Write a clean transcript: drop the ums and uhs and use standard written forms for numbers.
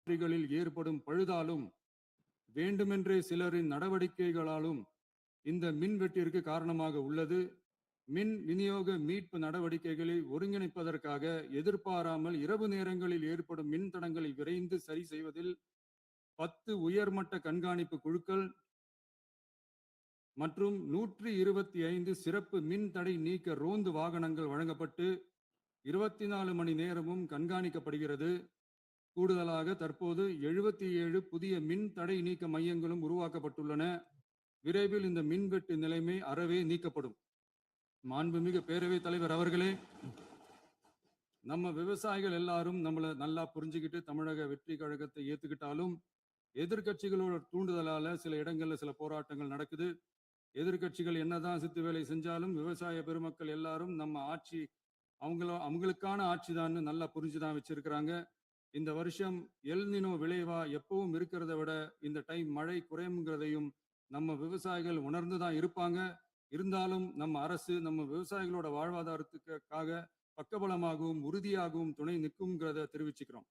ஏற்படும் பழுதாலும் வேண்டுமென்றே சிலரின் நடவடிக்கைகளாலும் இந்த மின்வெட்டிற்கு காரணமாக உள்ளது. மின் விநியோக மீட்பு நடவடிக்கைகளை ஒருங்கிணைப்பதற்காக எதிர்பாராமல் இரவு நேரங்களில் ஏற்படும் மின் தடங்களை விரைந்து சரி செய்வதில் 10 உயர்மட்ட கண்காணிப்பு குழுக்கள் மற்றும் 125 சிறப்பு மின் தடை நீக்க ரோந்து வாகனங்கள் வழங்கப்பட்டு 24 மணி நேரமும் கண்காணிக்கப்படுகிறது. கூடுதலாக தற்போது 77 புதிய மின் தடை நீக்க மையங்களும் உருவாக்கப்பட்டுள்ளன. விரைவில் இந்த மின்வெட்டு நிலைமை அறவே நீக்கப்படும். மாண்புமிகு பேரவைத் தலைவர் அவர்களே, நம்ம விவசாயிகள் எல்லாரும் நம்மளை நல்லா புரிஞ்சுக்கிட்டு தமிழக வெற்றி கழகத்தை ஏத்துக்கிட்டாலும் எதிர்கட்சிகளோட தூண்டுதலால சில இடங்கள்ல சில போராட்டங்கள் நடக்குது. எதிர்கட்சிகள் என்னதான் சித்து வேலை செஞ்சாலும் விவசாய பெருமக்கள் எல்லாரும் நம்ம ஆட்சி அவங்களுக்கான ஆட்சி தான் நல்லா புரிஞ்சுதான் வச்சிருக்கிறாங்க. இந்த வருஷம் எல்னினோ விளைவா எப்பவும் இருக்கிறத விட இந்த டைம் மழை குறையுங்கிறதையும் நம்ம விவசாயிகள் உணர்ந்துதான் இருப்பாங்க. இருந்தாலும் நம்ம அரசு நம்ம விவசாயிகளோட வாழ்வாதாரத்துக்காக பக்கபலமாகவும் உறுதியாகவும் துணை நிற்கும்ங்கிறத தெரிவிச்சுக்கிறோம்.